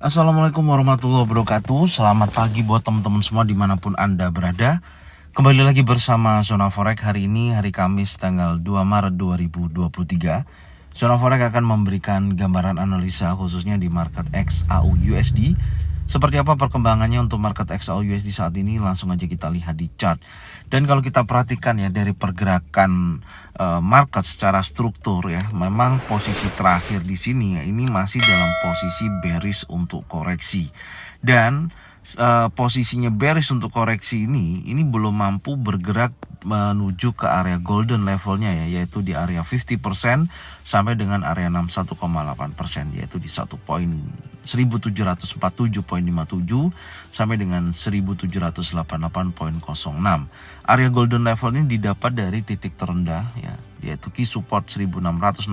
Assalamualaikum warahmatullahi wabarakatuh. Selamat pagi buat teman-teman semua dimanapun Anda berada. Kembali lagi bersama Zona Forex. Hari ini hari Kamis tanggal 2 Maret 2023. Zona Forex akan memberikan gambaran analisa khususnya di market XAU USD. Seperti apa perkembangannya untuk market XAU USD saat ini, langsung aja kita lihat di chart. Dan kalau kita perhatikan ya dari pergerakan market secara struktur ya, memang posisi terakhir di sini ya, ini masih dalam posisi bearish untuk koreksi. Dan posisinya bearish untuk koreksi ini belum mampu bergerak menuju ke area golden levelnya ya, yaitu di area 50% sampai dengan area 61,8%, yaitu di 1747,57 sampai dengan 1788,06. Area golden level ini didapat dari titik terendah ya, yaitu key support 1616,51,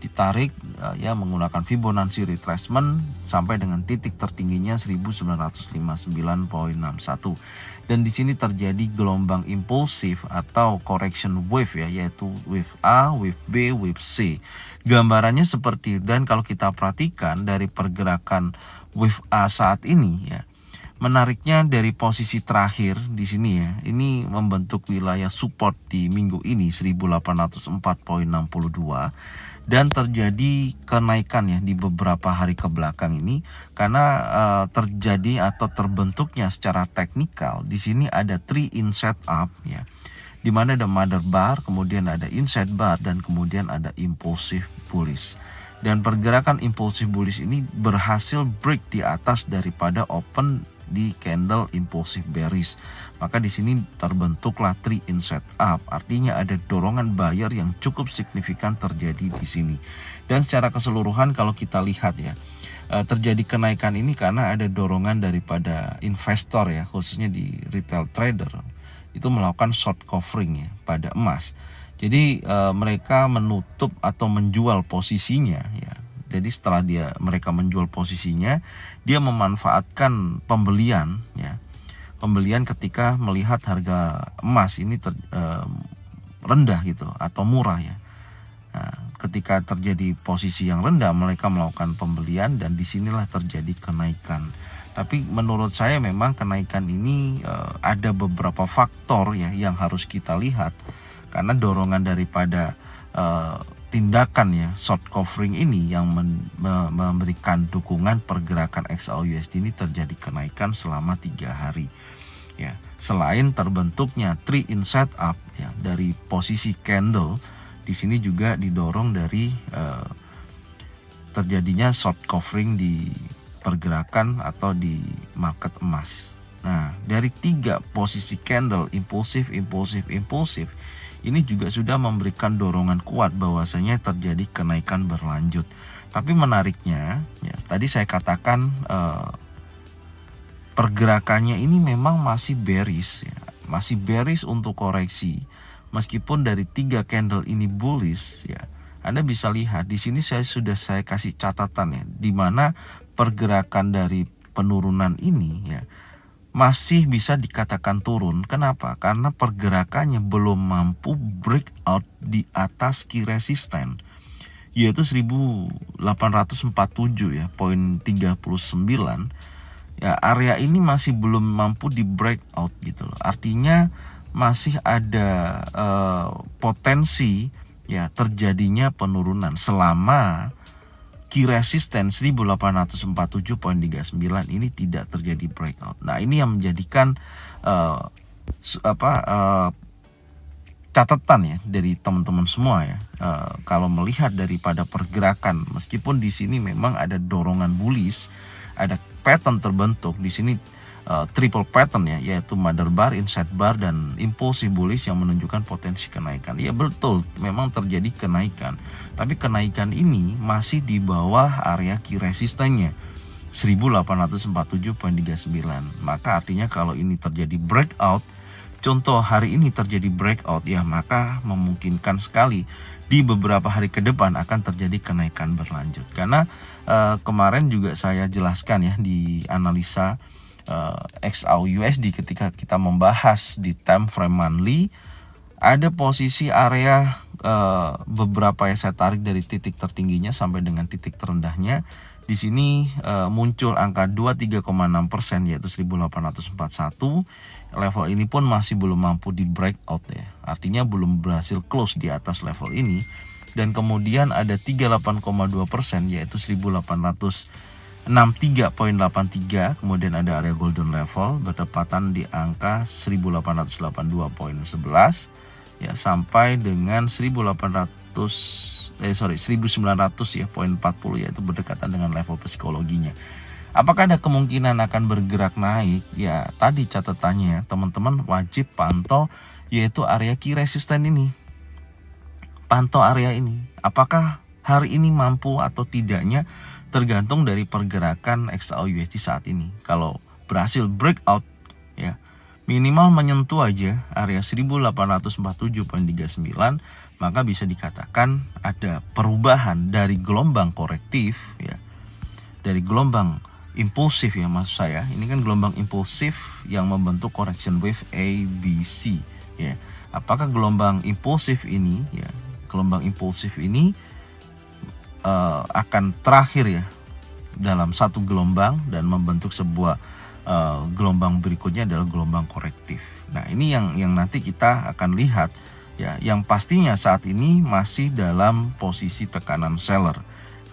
ditarik ya menggunakan Fibonacci retracement sampai dengan titik tertingginya 1959,61. Dan di sini terjadi gelombang impulsif atau correction wave ya, yaitu wave A, wave B, wave C. Gambarannya seperti, dan kalau kita perhatikan dari pergerakan wave A saat ini ya, menariknya dari posisi terakhir di sini ya, ini membentuk wilayah support di minggu ini 1804,62, dan terjadi kenaikan ya di beberapa hari ke belakang ini karena terjadi atau terbentuknya secara teknikal. Di sini ada 3 in setup ya, di mana ada mother bar, kemudian ada inside bar, dan kemudian ada impulsive bullish. Dan pergerakan impulsive bullish ini berhasil break di atas daripada open di candle impulsive bearish. Maka di sini terbentuklah 3 in setup, artinya ada dorongan buyer yang cukup signifikan terjadi di sini. Dan secara keseluruhan kalau kita lihat ya, terjadi kenaikan ini karena ada dorongan daripada investor ya, khususnya di retail trader itu melakukan short covering ya pada emas. Jadi mereka menutup atau menjual posisinya ya. Jadi setelah mereka menjual posisinya, dia memanfaatkan pembelian ya. Pembelian ketika melihat harga emas ini rendah gitu atau murah ya. Nah, ketika terjadi posisi yang rendah, mereka melakukan pembelian dan disinilah terjadi kenaikan. Tapi menurut saya memang kenaikan ini ada beberapa faktor ya yang harus kita lihat, karena dorongan daripada tindakan ya short covering ini yang memberikan dukungan pergerakan XAU USD ini terjadi kenaikan selama 3 hari ya. Selain terbentuknya 3 in setup ya dari posisi candle, di sini juga didorong dari terjadinya short covering di pergerakan atau di market emas. Nah, dari 3 posisi candle impulsif ini juga sudah memberikan dorongan kuat bahwasanya terjadi kenaikan berlanjut. Tapi menariknya ya, tadi saya katakan pergerakannya ini memang masih bearish ya, masih bearish untuk koreksi. Meskipun dari 3 candle ini bullish ya, Anda bisa lihat di sini saya kasih catatan ya, di mana pergerakan dari penurunan ini ya masih bisa dikatakan turun. Kenapa? Karena pergerakannya belum mampu breakout di atas key resisten, yaitu 1847 ya, poin 39 ya. Area ini masih belum mampu di breakout gitu loh. Artinya masih ada potensi ya terjadinya penurunan selama key resisten 1847,39 ini tidak terjadi breakout. Nah, ini yang menjadikan catatan ya dari teman-teman semua ya. Kalau melihat daripada pergerakan, meskipun di sini memang ada dorongan bullish, ada pattern terbentuk di sini, triple pattern ya, yaitu mother bar, inside bar, dan impulsive bullish yang menunjukkan potensi kenaikan. Ya betul, memang terjadi kenaikan, tapi kenaikan ini masih di bawah area key resistennya 1847,39. Maka artinya kalau ini terjadi breakout, contoh hari ini terjadi breakout ya, maka memungkinkan sekali di beberapa hari ke depan akan terjadi kenaikan berlanjut. Karena kemarin juga saya jelaskan ya di analisa XAU USD ketika kita membahas di time frame monthly, ada posisi area beberapa yang saya tarik dari titik tertingginya sampai dengan titik terendahnya Di sini muncul angka 23,6% yaitu 1841. Level ini pun masih belum mampu di breakout ya. Artinya belum berhasil close di atas level ini. Dan kemudian ada 38,2% yaitu 1863,83. Kemudian ada area golden level bertepatan di angka 1882,11 ya, sampai dengan 1900 ya, poin 40, yaitu berdekatan dengan level psikologinya. Apakah ada kemungkinan akan bergerak naik? Ya, tadi catatannya teman-teman wajib pantau yaitu area key resisten ini. Pantau area ini. Apakah hari ini mampu atau tidaknya tergantung dari pergerakan XAU-USD saat ini. Kalau berhasil breakout ya, minimal menyentuh aja area 1847,39, maka bisa dikatakan ada perubahan dari gelombang korektif ya, dari gelombang impulsif ya, maksud saya ini kan gelombang impulsif yang membentuk correction wave ABC ya. Apakah gelombang impulsif ini ya, gelombang impulsif ini akan terakhir ya dalam satu gelombang dan membentuk sebuah gelombang berikutnya adalah gelombang korektif. Nah, ini yang nanti kita akan lihat ya. Yang pastinya saat ini masih dalam posisi tekanan seller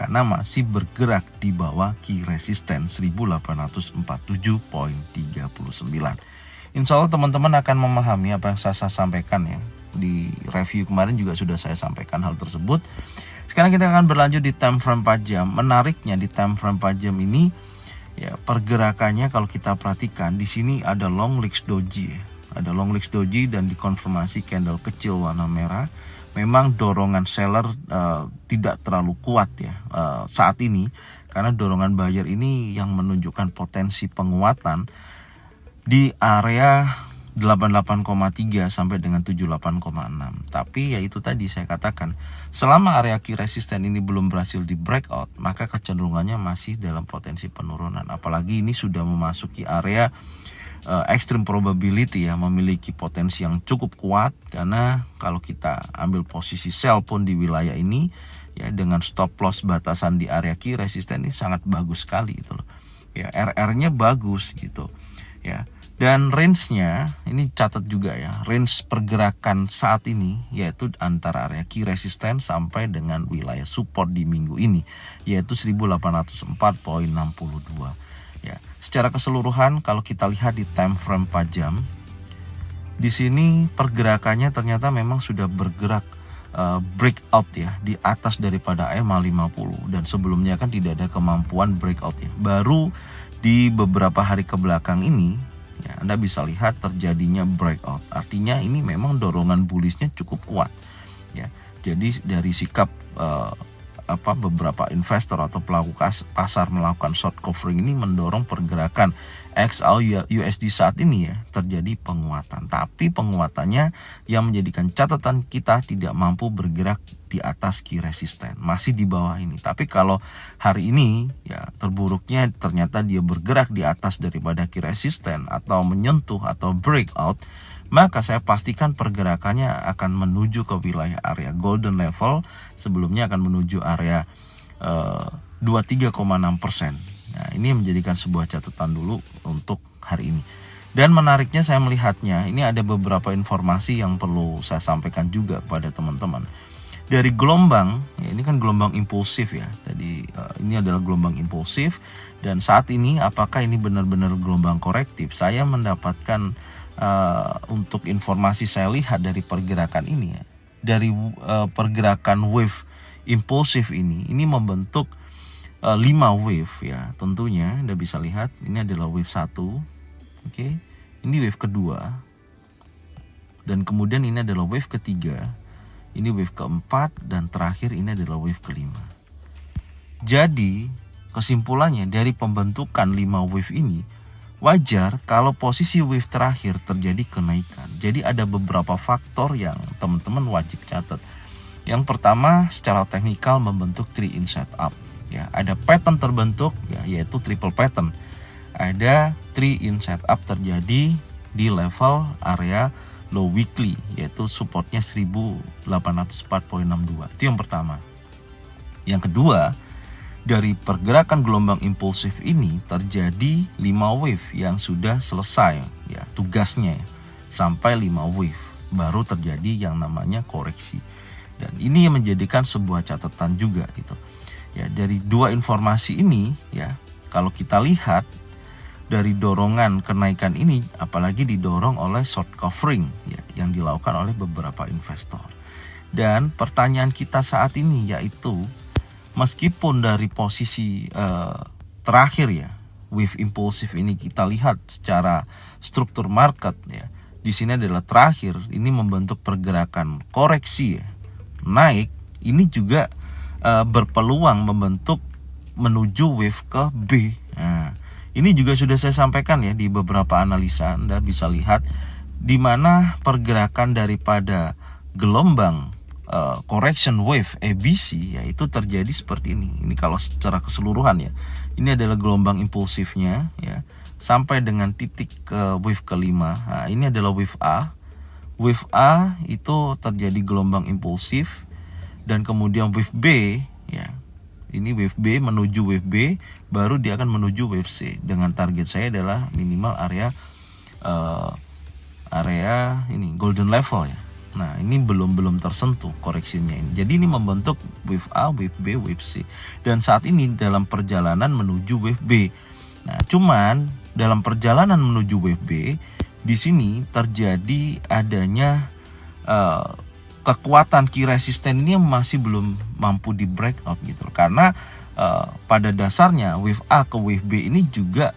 karena masih bergerak di bawah key resisten 1847,39. Insya Allah teman-teman akan memahami apa yang saya sampaikan ya. Di review kemarin juga sudah saya sampaikan hal tersebut. Sekarang kita akan berlanjut di time frame 4 jam. Menariknya di time frame 4 jam ini ya, pergerakannya kalau kita perhatikan di sini ada long legs doji ya. Ada long legs doji dan dikonfirmasi candle kecil warna merah. Memang dorongan seller tidak terlalu kuat ya saat ini, karena dorongan buyer ini yang menunjukkan potensi penguatan di area 88,3 sampai dengan 78,6. Tapi ya itu tadi saya katakan, selama area key resisten ini belum berhasil di breakout, maka kecenderungannya masih dalam potensi penurunan. Apalagi ini sudah memasuki area extreme probability ya, memiliki potensi yang cukup kuat. Karena kalau kita ambil posisi sell pun di wilayah ini ya, dengan stop loss batasan di area key resisten ini sangat bagus sekali gitu loh ya. RR-nya bagus gitu ya. Dan range-nya ini catat juga ya, range pergerakan saat ini yaitu antara area key resisten sampai dengan wilayah support di minggu ini yaitu 1804,62 ya. Secara keseluruhan kalau kita lihat di time frame 4 jam, di sini pergerakannya ternyata memang sudah bergerak breakout ya di atas daripada EMA 50, dan sebelumnya kan tidak ada kemampuan breakout ya. Baru di beberapa hari ke belakang ini ya, Anda bisa lihat terjadinya breakout. Artinya ini memang dorongan bullishnya cukup kuat ya. Jadi dari sikap beberapa investor atau pelaku pasar melakukan short covering ini mendorong pergerakan XAU-USD saat ini ya terjadi penguatan. Tapi penguatannya yang menjadikan catatan kita tidak mampu bergerak di atas key resisten, masih di bawah ini. Tapi kalau hari ini ya terburuknya ternyata dia bergerak di atas daripada key resisten atau menyentuh atau breakout, maka saya pastikan pergerakannya akan menuju ke wilayah area golden level. Sebelumnya akan menuju area 23,6%. Nah, ini menjadikan sebuah catatan dulu untuk hari ini. Dan menariknya saya melihatnya, ini ada beberapa informasi yang perlu saya sampaikan juga kepada teman-teman. Dari gelombang, ya ini kan gelombang impulsif ya. Tadi ini adalah gelombang impulsif, dan saat ini apakah ini benar-benar gelombang korektif? Saya mendapatkan untuk informasi saya lihat dari pergerakan ini ya, dari pergerakan wave impulsif ini membentuk 5 wave ya. Tentunya Anda bisa lihat ini adalah wave 1, oke, ini wave kedua, dan kemudian ini adalah wave ketiga, ini wave keempat, dan terakhir ini adalah wave kelima. Jadi kesimpulannya dari pembentukan 5 wave ini, wajar kalau posisi wave terakhir terjadi kenaikan. Jadi ada beberapa faktor yang teman-teman wajib catat. Yang pertama, secara teknikal membentuk 3-in setup ya. Ada pattern terbentuk ya, yaitu triple pattern. Ada 3-in setup terjadi di level area low weekly, yaitu supportnya 1804,62. Itu yang pertama. Yang kedua, dari pergerakan gelombang impulsif ini terjadi 5 wave yang sudah selesai ya tugasnya ya. Sampai 5 wave baru terjadi yang namanya koreksi. Dan ini yang menjadikan sebuah catatan juga gitu. Ya, dari dua informasi ini ya, kalau kita lihat dari dorongan kenaikan ini apalagi didorong oleh short covering ya, yang dilakukan oleh beberapa investor. Dan pertanyaan kita saat ini yaitu meskipun dari posisi terakhir ya wave impulsif ini kita lihat secara struktur market ya, di sini adalah terakhir ini membentuk pergerakan koreksi ya, naik, ini juga berpeluang membentuk menuju wave ke B. Nah, ini juga sudah saya sampaikan ya di beberapa analisa. Anda bisa lihat di mana pergerakan daripada gelombang correction wave ABC yaitu terjadi seperti ini. Ini kalau secara keseluruhan ya. Ini adalah gelombang impulsifnya ya sampai dengan titik ke wave kelima. Nah, ini adalah wave A. Wave A itu terjadi gelombang impulsif dan kemudian wave B ya. Ini wave B menuju wave B, baru dia akan menuju wave C dengan target saya adalah minimal area ini golden level ya. Nah, ini belum tersentuh koreksinya ini. Jadi ini membentuk wave A, wave B, wave C. Dan saat ini dalam perjalanan menuju wave B. Nah, cuman dalam perjalanan menuju wave B di sini terjadi adanya kekuatan key resisten ini masih belum mampu di breakout gitu loh. Karena pada dasarnya wave A ke wave B ini juga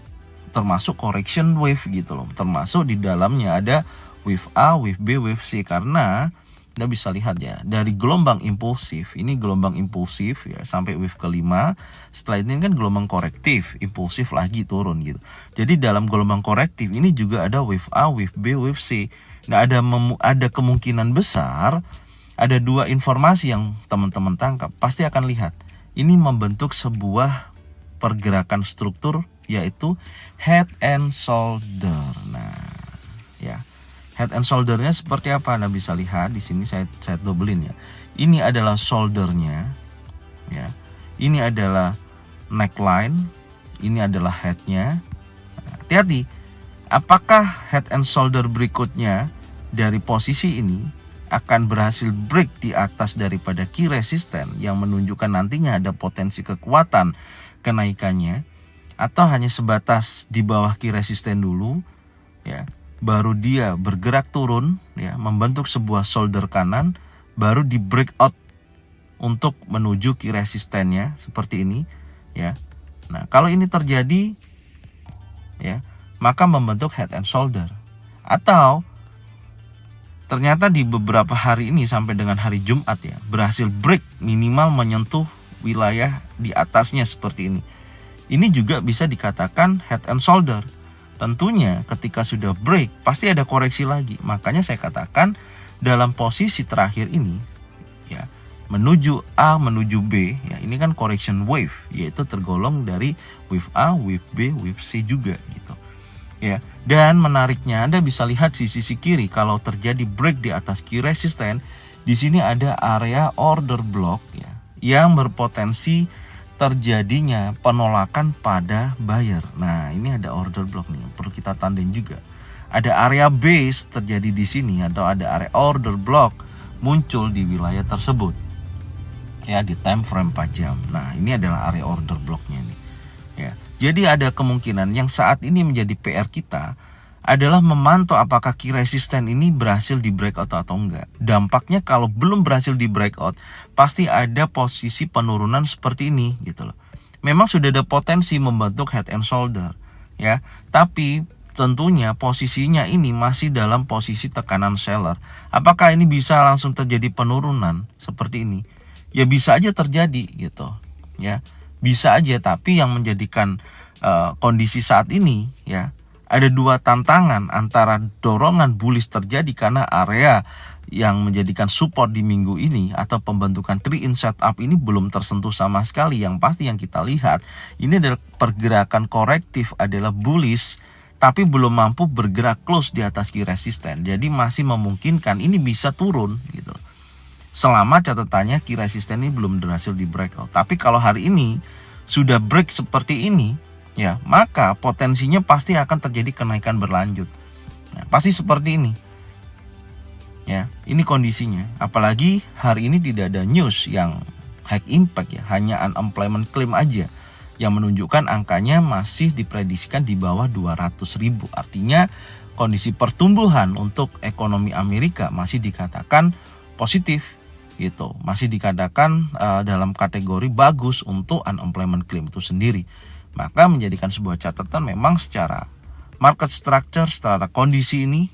termasuk correction wave gitu loh. Termasuk di dalamnya ada wave A, wave B, wave C. Karena Anda bisa lihat ya dari gelombang impulsif, ini gelombang impulsif ya sampai wave kelima. Setelah ini kan gelombang korektif, impulsif lagi turun gitu. Jadi dalam gelombang korektif ini juga ada wave A, wave B, wave C. Nah, ada kemungkinan besar ada dua informasi yang teman-teman tangkap. Pasti akan lihat ini membentuk sebuah pergerakan struktur yaitu head and shoulder. Nah, ya. Head and shouldernya seperti apa? Anda bisa lihat di sini saya dobelin ya. Ini adalah shouldernya ya. Ini adalah neckline, ini adalah headnya. Nah, hati-hati. Apakah head and shoulder berikutnya dari posisi ini akan berhasil break di atas daripada key resisten yang menunjukkan nantinya ada potensi kekuatan kenaikannya, atau hanya sebatas di bawah key resisten dulu ya, baru dia bergerak turun ya, membentuk sebuah shoulder kanan, baru di breakout untuk menuju key resistennya seperti ini ya. Nah, kalau ini terjadi ya, maka membentuk head and shoulder. Atau ternyata di beberapa hari ini sampai dengan hari Jumat ya, berhasil break minimal menyentuh wilayah di atasnya seperti ini. Ini juga bisa dikatakan head and shoulder. Tentunya ketika sudah break pasti ada koreksi lagi. Makanya saya katakan dalam posisi terakhir ini ya, menuju A menuju B ya, ini kan correction wave, yaitu tergolong dari wave A, wave B, wave C juga gitu. Ya, dan menariknya Anda bisa lihat di sisi kiri kalau terjadi break di atas key resisten, di sini ada area order block ya yang berpotensi terjadinya penolakan pada buyer. Nah, ini ada order block nih, perlu kita tandain juga. Ada area base terjadi di sini atau ada area order block muncul di wilayah tersebut. Ya, di time frame 4 jam. Nah, ini adalah area order blocknya nih. Ya. Jadi ada kemungkinan yang saat ini menjadi PR kita adalah memantau apakah key resisten ini berhasil di breakout atau enggak. Dampaknya kalau belum berhasil di breakout, pasti ada posisi penurunan seperti ini gitu loh. Memang sudah ada potensi membentuk head and shoulder ya, tapi tentunya posisinya ini masih dalam posisi tekanan seller. Apakah ini bisa langsung terjadi penurunan seperti ini? Ya bisa aja terjadi gitu ya. Bisa aja, tapi yang menjadikan kondisi saat ini ya, ada dua tantangan antara dorongan bullish terjadi karena area yang menjadikan support di minggu ini atau pembentukan 3-in setup ini belum tersentuh sama sekali. Yang pasti yang kita lihat ini adalah pergerakan korektif adalah bullish, tapi belum mampu bergerak close di atas key resisten. Jadi masih memungkinkan ini bisa turun gitu. Selama catatannya key resisten ini belum berhasil di breakout. Tapi kalau hari ini sudah break seperti ini, ya, maka potensinya pasti akan terjadi kenaikan berlanjut. Nah, pasti seperti ini. Ya, ini kondisinya. Apalagi hari ini tidak ada news yang high impact ya, hanya unemployment claim aja yang menunjukkan angkanya masih diprediksikan di bawah 200.000. Artinya kondisi pertumbuhan untuk ekonomi Amerika masih dikatakan positif gitu. Masih dikatakan dalam kategori bagus untuk unemployment claim itu sendiri. Maka menjadikan sebuah catatan memang secara market structure, secara kondisi ini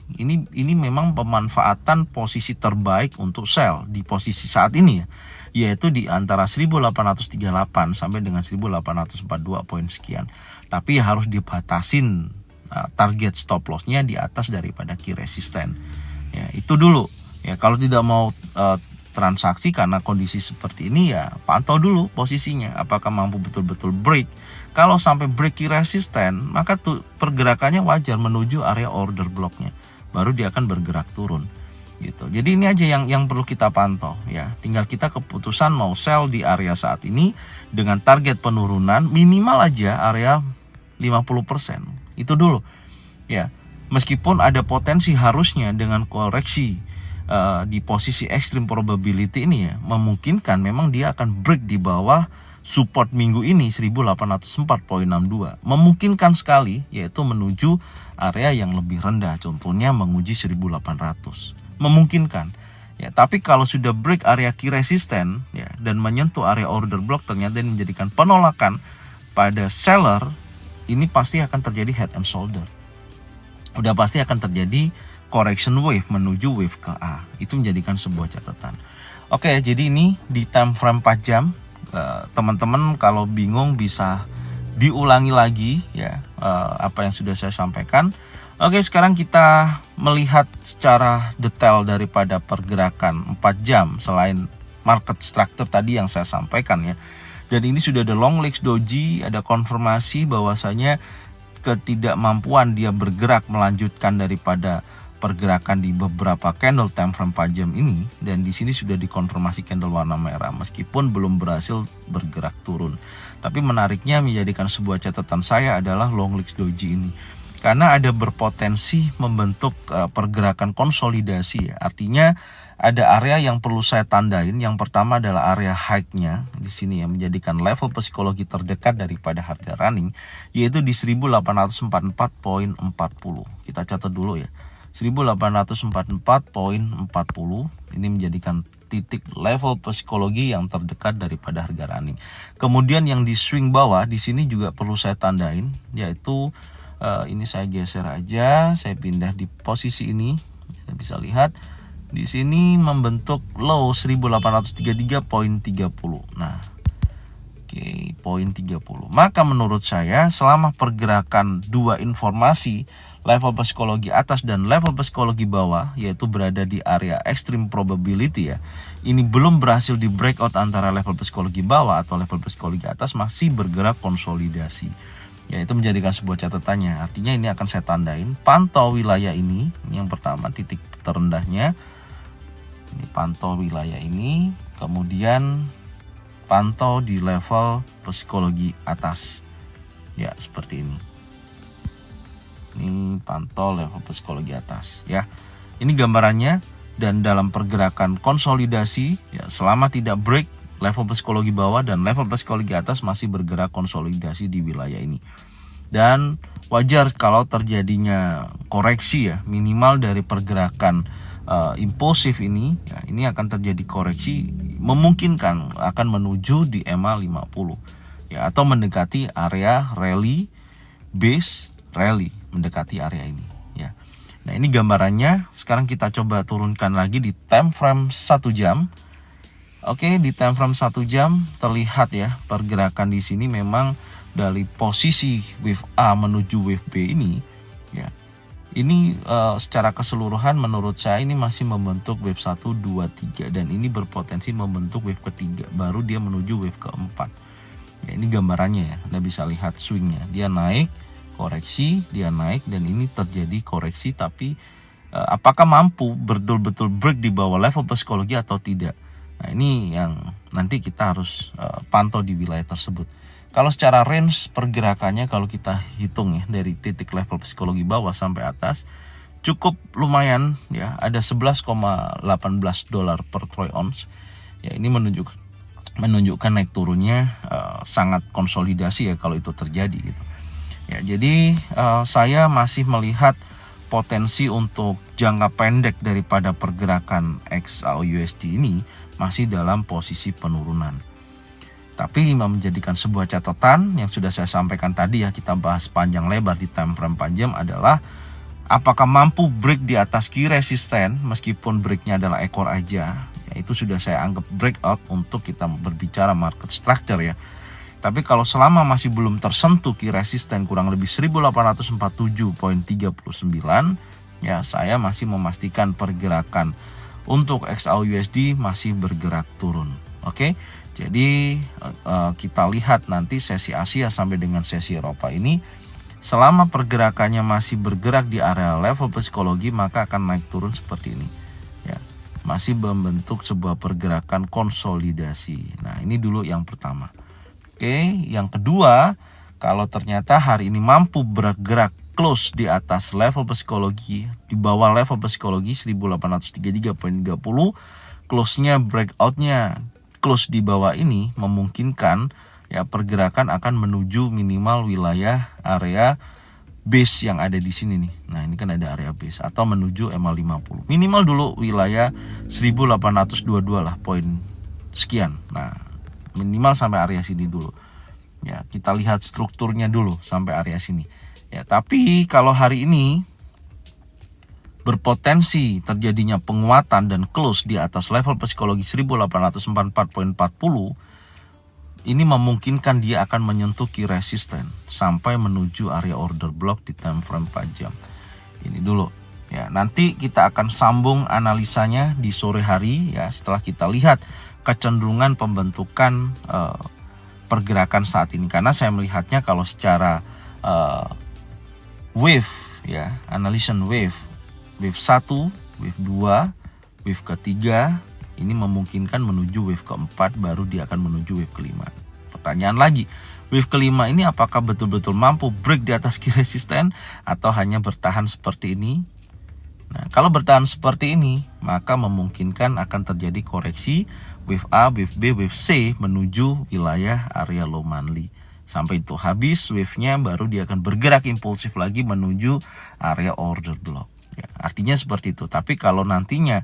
memang pemanfaatan posisi terbaik untuk sell di posisi saat ini ya, yaitu di antara 1838 sampai dengan 1842 poin sekian. Tapi harus dibatasin target stop lossnya di atas daripada key resisten. Ya, itu dulu. Ya, kalau tidak mau transaksi karena kondisi seperti ini, ya pantau dulu posisinya apakah mampu betul-betul break. Kalau sampai break key resisten, maka pergerakannya wajar menuju area order blocknya, baru dia akan bergerak turun gitu. Jadi ini aja yang perlu kita pantau ya. Tinggal kita keputusan mau sell di area saat ini dengan target penurunan minimal aja area 50%. Itu dulu ya. Meskipun ada potensi harusnya dengan koreksi di posisi extreme probability ini ya, memungkinkan memang dia akan break di bawah support minggu ini 1804.62. Memungkinkan sekali, yaitu menuju area yang lebih rendah, contohnya menguji 1800. Memungkinkan ya, tapi kalau sudah break area key resisten ya dan menyentuh area order block, ternyata menjadikan penolakan pada seller, ini pasti akan terjadi head and shoulder. Udah pasti akan terjadi correction wave menuju wave ke A. Itu menjadikan sebuah catatan. Oke, jadi ini di time frame 4 jam. Teman-teman kalau bingung bisa diulangi lagi ya apa yang sudah saya sampaikan. Oke, sekarang kita melihat secara detail daripada pergerakan 4 jam selain market structure tadi yang saya sampaikan ya. Dan ini sudah ada long legs doji, ada konfirmasi bahwasanya ketidakmampuan dia bergerak melanjutkan daripada pergerakan di beberapa candle time frame 4 jam ini, dan di sini sudah dikonfirmasi candle warna merah meskipun belum berhasil bergerak turun. Tapi menariknya menjadikan sebuah catatan saya adalah long legs doji ini karena ada berpotensi membentuk pergerakan konsolidasi ya. Artinya ada area yang perlu saya tandain. Yang pertama adalah area high-nya di sini yang menjadikan level psikologi terdekat daripada harga running, yaitu di 1844.40. Kita catat dulu ya. 1844.40 ini menjadikan titik level psikologi yang terdekat daripada harga running. Kemudian yang di swing bawah di sini juga perlu saya tandain, yaitu ini saya geser aja, saya pindah di posisi ini. Kita bisa lihat di sini membentuk low 1833.30. Nah, oke, poin 30. Maka menurut saya selama pergerakan dua informasi, level psikologi atas dan level psikologi bawah, yaitu berada di area extreme probability ya, ini belum berhasil di breakout antara level psikologi bawah atau level psikologi atas, masih bergerak konsolidasi. Ya, itu menjadikan sebuah catatannya. Artinya ini akan saya tandain, pantau wilayah ini. Yang pertama titik terendahnya. Ini pantau wilayah ini, kemudian pantau di level psikologi atas. Ya, seperti ini. Ini pantau level psikologi atas ya. Ini gambarannya, dan dalam pergerakan konsolidasi ya, selama tidak break level psikologi bawah dan level psikologi atas, masih bergerak konsolidasi di wilayah ini. Dan wajar kalau terjadinya koreksi ya, minimal dari pergerakan impulsif ini ya, ini akan terjadi koreksi, memungkinkan akan menuju di EMA 50 ya, atau mendekati area rally base rally, mendekati area ini ya. Nah, ini gambarannya. Sekarang kita coba turunkan lagi di time frame 1 jam. Oke, di time frame 1 jam terlihat ya, pergerakan di sini memang dari posisi wave A menuju wave B ini ya. Ini secara keseluruhan menurut saya ini masih membentuk wave 1, 2, 3, dan ini berpotensi membentuk wave ketiga, baru dia menuju wave keempat. Ya, ini gambarannya ya. Anda bisa lihat swingnya. Dia naik, koreksi, dia naik, dan ini terjadi koreksi, tapi apakah mampu betul-betul break di bawah level psikologi atau tidak? Nah, ini yang nanti kita harus pantau di wilayah tersebut. Kalau secara range pergerakannya kalau kita hitung ya dari titik level psikologi bawah sampai atas cukup lumayan ya, ada 11,18 dolar per troy ounce. Ya, ini menunjukkan naik turunnya sangat konsolidasi ya kalau itu terjadi gitu. Ya, jadi saya masih melihat potensi untuk jangka pendek daripada pergerakan XAUUSD ini masih dalam posisi penurunan. Tapi menjadikan sebuah catatan yang sudah saya sampaikan tadi ya, kita bahas panjang lebar di time frame 4 jam adalah apakah mampu break di atas key resisten meskipun breaknya adalah ekor aja. Ya, itu sudah saya anggap breakout untuk kita berbicara market structure ya. Tapi kalau selama masih belum tersentuh key resisten kurang lebih 1847.39 ya, saya masih memastikan pergerakan untuk XAUUSD masih bergerak turun. Oke. Jadi kita lihat nanti sesi Asia sampai dengan sesi Eropa ini, selama pergerakannya masih bergerak di area level psikologi maka akan naik turun seperti ini ya, masih membentuk sebuah pergerakan konsolidasi. Nah, ini dulu yang pertama. Oke, yang kedua, kalau ternyata hari ini mampu bergerak close di atas level psikologi, di bawah level psikologi 1833.30, close-nya breakout-nya close di bawah ini memungkinkan ya pergerakan akan menuju minimal wilayah area base yang ada di sini nih. Nah, ini kan ada area base atau menuju MA50. Minimal dulu wilayah 1822 lah poin sekian. Nah, minimal sampai area sini dulu. Ya, kita lihat strukturnya dulu sampai area sini. Ya, tapi kalau hari ini berpotensi terjadinya penguatan dan close di atas level psikologi 1844.40, ini memungkinkan dia akan menyentuh key resisten sampai menuju area order block di time frame 4 jam. Ini dulu ya, nanti kita akan sambung analisanya di sore hari ya, setelah kita lihat kecenderungan pembentukan pergerakan saat ini, karena saya melihatnya kalau secara wave ya, analysis wave 1, wave 2, wave ketiga, ini memungkinkan menuju wave keempat, baru dia akan menuju wave kelima. Pertanyaan lagi, wave kelima ini apakah betul-betul mampu break di atas key resisten atau hanya bertahan seperti ini? Nah, kalau bertahan seperti ini, maka memungkinkan akan terjadi koreksi wave A, wave B, wave C menuju wilayah area low monthly. Sampai itu habis wave-nya, baru dia akan bergerak impulsif lagi menuju area order block. Ya, artinya seperti itu. Tapi kalau nantinya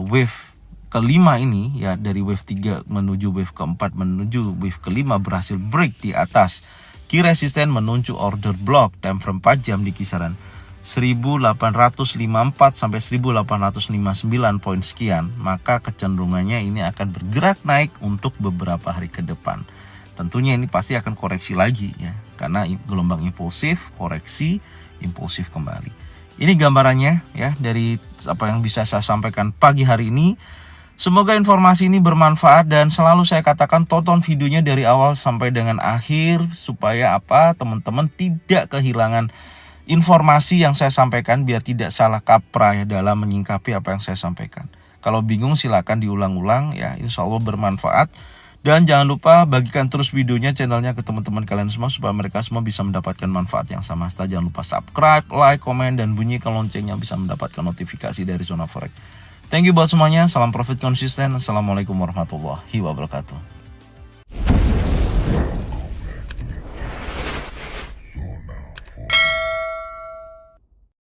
wave kelima ini ya, dari wave 3 menuju wave keempat menuju wave kelima berhasil break di atas key resisten menuju order block time frame 4 jam di kisaran 1854 sampai 1859 poin sekian, maka kecenderungannya ini akan bergerak naik untuk beberapa hari ke depan. Tentunya ini pasti akan koreksi lagi ya, karena gelombang impulsif, koreksi, impulsif kembali. Ini gambarannya ya dari apa yang bisa saya sampaikan pagi hari ini. Semoga informasi ini bermanfaat dan selalu saya katakan tonton videonya dari awal sampai dengan akhir supaya apa, teman-teman tidak kehilangan informasi yang saya sampaikan, biar tidak salah kaprah ya dalam menyingkapi apa yang saya sampaikan. Kalau bingung silakan diulang-ulang ya, insya Allah bermanfaat. Dan jangan lupa bagikan terus videonya, channelnya ke teman-teman kalian semua supaya mereka semua bisa mendapatkan manfaat yang sama. Jangan lupa subscribe, like, komen, dan bunyikan loncengnya bisa mendapatkan notifikasi dari Zona Forex. Thank you buat semuanya. Salam profit konsisten. Assalamualaikum warahmatullahi wabarakatuh.